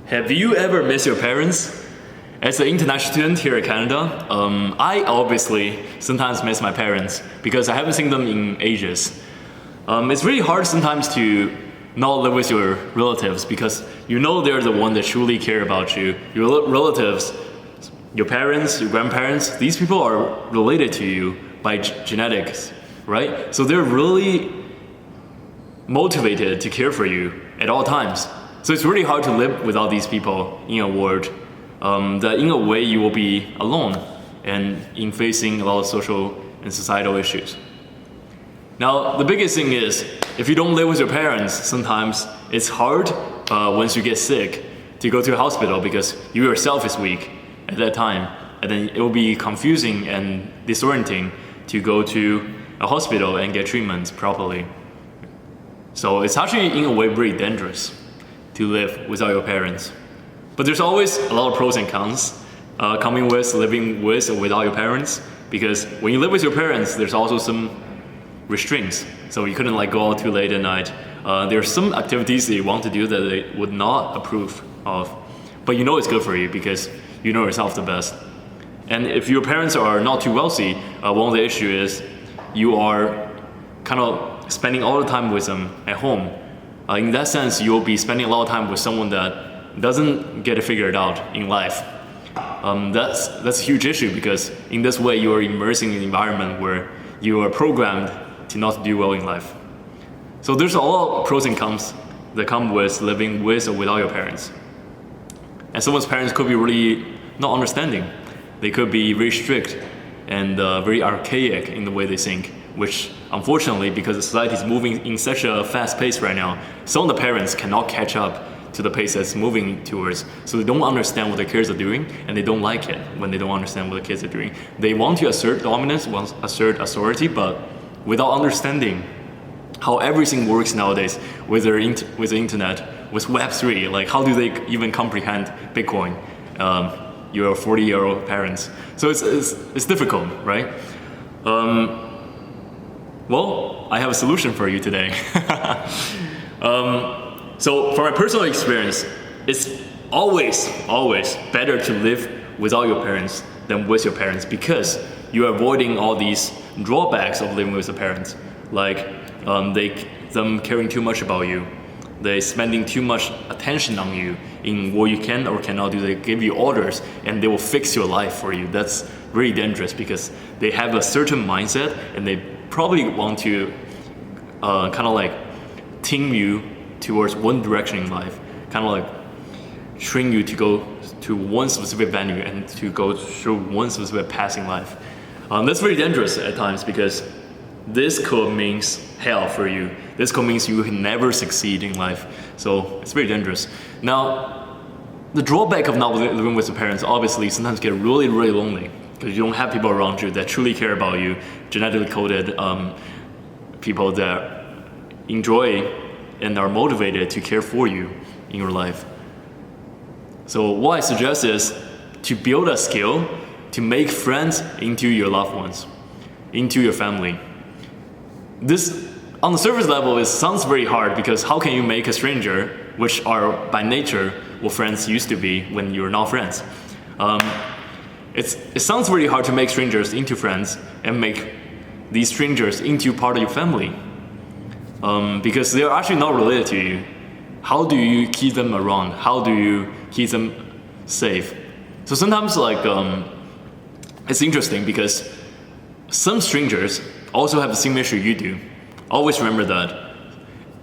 Have you ever missed your parents? As an international student here at Canada, I obviously sometimes miss my parents because I haven't seen them in ages. It's really hard sometimes to not live with your relatives because you know they're the one that truly care about you. Your relatives, your parents, your grandparents, these people are related to you by genetics, right? So they're really motivated to care for you at all times. So it's really hard to live without these people in a world that in a way you will be alone and in facing a lot of social and societal issues. Now, the biggest thing is, if you don't live with your parents, sometimes it's hard once you get sick to go to a hospital because you yourself is weak at that time. And then it will be confusing and disorienting to go to a hospital and get treatment properly. So it's actually in a way very dangerous to live without your parents. But there's always a lot of pros and cons coming with living with or without your parents, because when you live with your parents, there's also some restraints. So you couldn't go out too late at night. There are some activities that you want to do that they would not approve of, but you know it's good for you because you know yourself the best. And if your parents are not too wealthy, one of the issues is you are kind of spending all the time with them at home. In that sense, you'll be spending a lot of time with someone that doesn't get it figured out in life. That's a huge issue because in this way you are immersing in an environment where you are programmed to not do well in life. So there's a lot of pros and cons that come with living with or without your parents. And someone's parents could be really not understanding. They could be very strict and very archaic in the way they think, which unfortunately, because the society is moving in such a fast pace right now, some of the parents cannot catch up to the pace that's moving towards. So they don't understand what their kids are doing, and they don't like it when they don't understand what the kids are doing. They want to assert dominance, want to assert authority, but without understanding how everything works nowadays with the internet, with Web3, like how do they even comprehend Bitcoin? Your 40-year-old parents. So it's difficult, right? Well, I have a solution for you today. So from my personal experience, it's always better to live without your parents than with your parents because you're avoiding all these drawbacks of living with the parents, like them caring too much about you, they spending too much attention on you in what you can or cannot do. They give you orders and they will fix your life for you. That's very dangerous because they have a certain mindset and they probably want to team you towards one direction in life, train you to go to one specific venue and to go through one specific path in life. That's very dangerous at times because this could means hell for you. This could means you can never succeed in life. So it's very dangerous. Now, the drawback of not living with your parents obviously sometimes get really, really lonely because you don't have people around you that truly care about you, genetically coded people that enjoy and are motivated to care for you in your life. So what I suggest is to build a skill to make friends into your loved ones, into your family. This, on the surface level, it sounds very hard because how can you make a stranger, which are by nature what friends used to be when you're not friends? It sounds really hard to make strangers into friends and make these strangers into part of your family because they're actually not related to you. How do you keep them around? How do you keep them safe? So sometimes it's interesting because some strangers also have the same issue you do. Always remember that.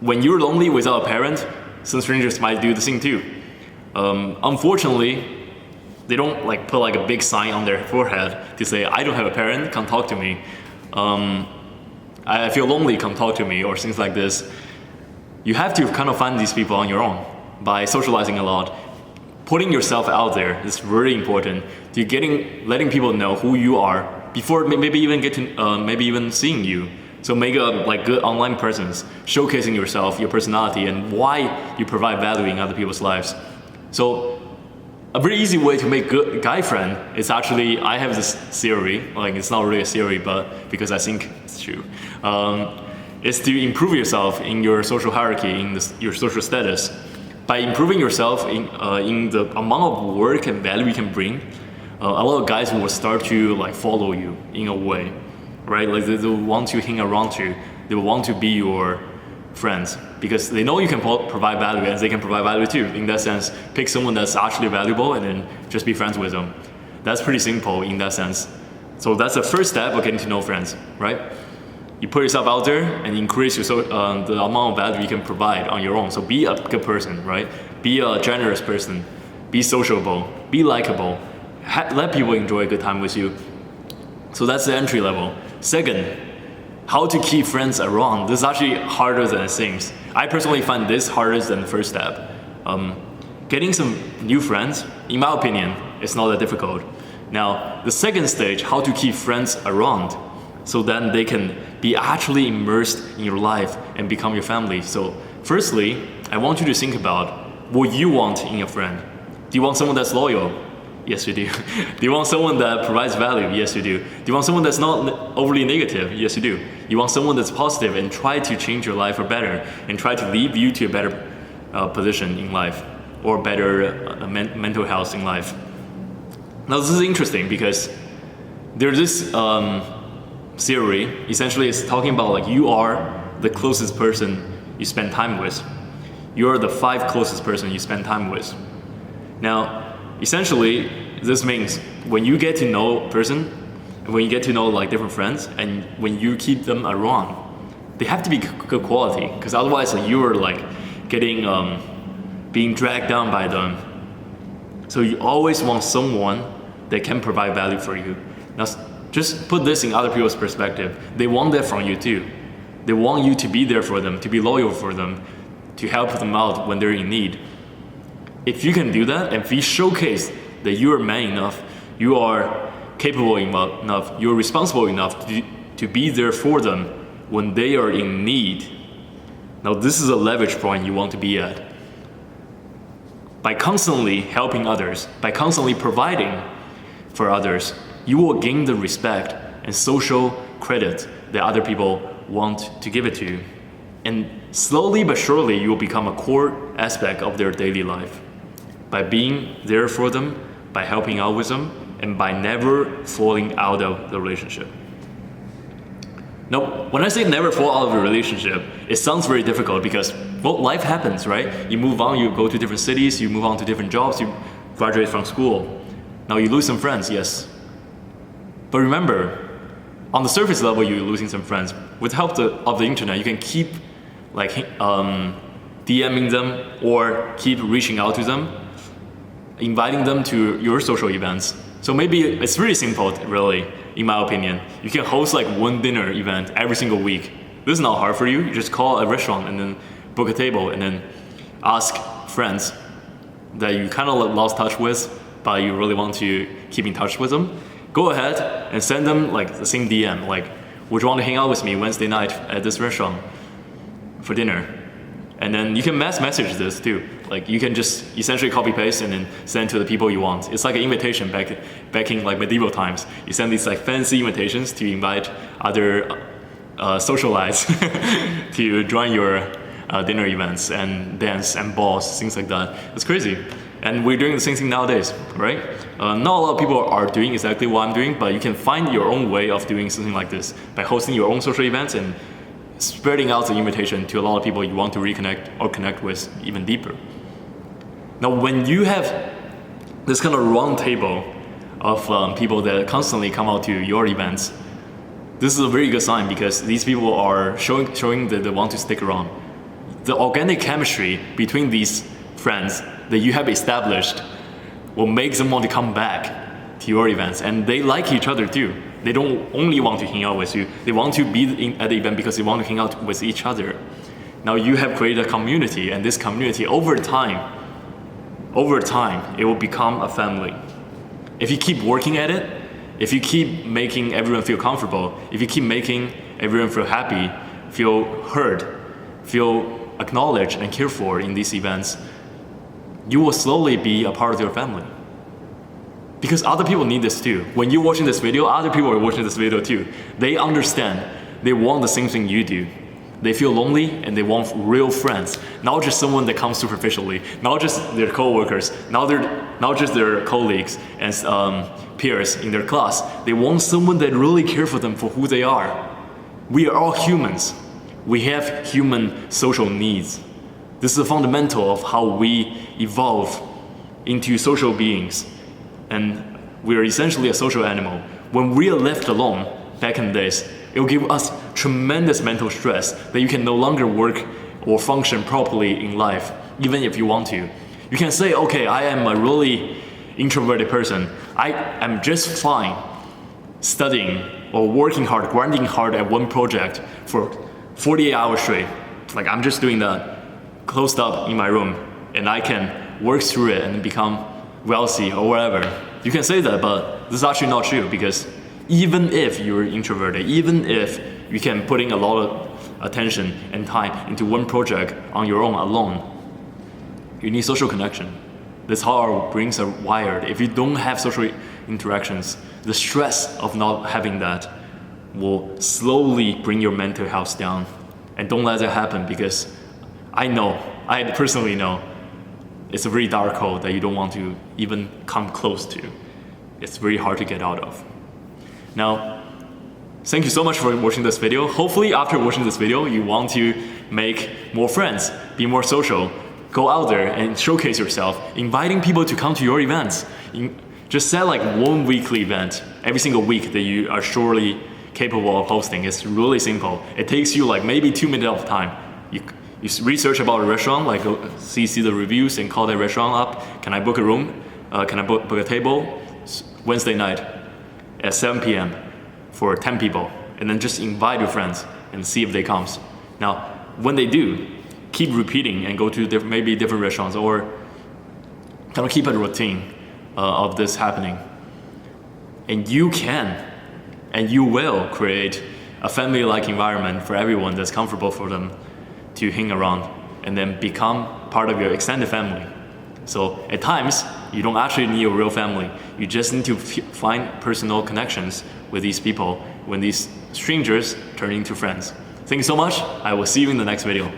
When you're lonely without a parent, some strangers might do the same too. Unfortunately, they don't put a big sign on their forehead to say, I don't have a parent, come talk to me. I feel lonely, come talk to me, or things like this. You have to find these people on your own by socializing a lot. Putting yourself out there is really important to letting people know who you are before maybe even seeing you. So make a good online presence, showcasing yourself, your personality, and why you provide value in other people's lives. So a very easy way to make good guy friend is actually, I have this theory, it's not really a theory, but because I think it's true, is to improve yourself in your social hierarchy, in your social status. By improving yourself in the amount of work and value you can bring, a lot of guys will start to like follow you in a way, right? Like they will want to hang around you. They will want to be your friends because they know you can provide value and they can provide value too. In that sense, pick someone that's actually valuable and then just be friends with them. That's pretty simple in that sense. So that's the first step of getting to know friends, right? You put yourself out there and increase the amount of value you can provide on your own. So be a good person, right? Be a generous person. Be sociable. Be likable. Let people enjoy a good time with you. So that's the entry level. Second, how to keep friends around. This is actually harder than it seems. I personally find this harder than the first step. Getting some new friends, in my opinion, is not that difficult. Now, the second stage, how to keep friends around, so then they can be actually immersed in your life and become your family. So firstly, I want you to think about what you want in a friend. Do you want someone that's loyal? Yes, you do. Do you want someone that provides value? Yes, you do. Do you want someone that's not overly negative? Yes, you do. You want someone that's positive and try to change your life for better and try to lead you to a better position in life or better mental health in life. Now, this is interesting because there's this theory, essentially it's talking about like you are the closest person you spend time with. You are the 5 closest person you spend time with. Now, essentially, this means when you get to know a person, when you get to know like different friends, and when you keep them around, they have to be good quality, because otherwise like, you are like getting being dragged down by them. So you always want someone that can provide value for you. Now, just put this in other people's perspective. They want that from you too. They want you to be there for them, to be loyal for them, to help them out when they're in need. If you can do that, and if you showcase that you are man enough, you are capable enough, you're responsible enough to be there for them when they are in need. Now, this is a leverage point you want to be at. By constantly helping others, by constantly providing for others, you will gain the respect and social credit that other people want to give it to you. And slowly but surely, you will become a core aspect of their daily life. By being there for them, by helping out with them, and by never falling out of the relationship. Now, when I say never fall out of a relationship, it sounds very difficult because, well, life happens, right? You move on, you go to different cities, you move on to different jobs, you graduate from school. Now you lose some friends, yes. But remember, on the surface level, you're losing some friends. With the help of the internet, you can keep like DMing them or keep reaching out to them, inviting them to your social events. So maybe it's really simple, really, in my opinion. You can host like one dinner event every single week. This is not hard for you. You just call a restaurant and then book a table and then ask friends that you kind of lost touch with, but you really want to keep in touch with them. Go ahead and send them like the same DM, like, would you want to hang out with me Wednesday night at this restaurant for dinner? And then you can mass message this too. Like you can just essentially copy paste and then send to the people you want. It's like an invitation back in like medieval times. You send these like fancy invitations to invite other socialites to join your dinner events and dance and balls, things like that. It's crazy. And we're doing the same thing nowadays, right? Not a lot of people are doing exactly what I'm doing, but you can find your own way of doing something like this by hosting your own social events and spreading out the invitation to a lot of people you want to reconnect or connect with even deeper. Now, when you have this kind of round table of people that constantly come out to your events, this is a very good sign because these people are showing that they want to stick around. The organic chemistry between these friends that you have established will make them want to come back to your events, and they like each other too. They don't only want to hang out with you, they want to be at the event because they want to hang out with each other. Now you have created a community, and this community over time, it will become a family. If you keep working at it, if you keep making everyone feel comfortable, if you keep making everyone feel happy, feel heard, feel acknowledged and cared for in these events, you will slowly be a part of your family. Because other people need this too. When you're watching this video, other people are watching this video too. They understand. They want the same thing you do. They feel lonely and they want real friends, not just someone that comes superficially, not just their co-workers, not just their colleagues and peers in their class. They want someone that really cares for them for who they are. We are all humans. We have human social needs. This is the fundamental of how we evolve into social beings. And we are essentially a social animal. When we are left alone, back in the days, it will give us tremendous mental stress that you can no longer work or function properly in life, even if you want to. You can say, okay, I am a really introverted person. I am just fine studying or working hard, grinding hard at one project for 48 hours straight. Like I'm just doing that, closed up in my room, and I can work through it and become wealthy or whatever. You can say that, but this is actually not true, because even if you're introverted, even if you can put in a lot of attention and time into one project on your own alone, you need social connection. That's how our brains are wired. If you don't have social interactions, the stress of not having that will slowly bring your mental health down. And don't let that happen, because I personally know, it's a very dark hole that you don't want to even come close to. It's very hard to get out of. Now, thank you so much for watching this video. Hopefully after watching this video, you want to make more friends, be more social, go out there and showcase yourself, inviting people to come to your events. Just set like one weekly event every single week that you are surely capable of hosting. It's really simple. It takes you like maybe 2 minutes of time. You research about a restaurant, like see the reviews and call that restaurant up. Can I book a room? Can I book a table? Wednesday night at 7 p.m. for 10 people, and then just invite your friends and see if they come. Now, when they do, keep repeating and go to maybe different restaurants, or kind of keep a routine of this happening. And you can, and you will create a family-like environment for everyone that's comfortable for them to hang around, and then become part of your extended family. So at times, you don't actually need a real family. You just need to find personal connections with these people when these strangers turn into friends. Thank you so much. I will see you in the next video.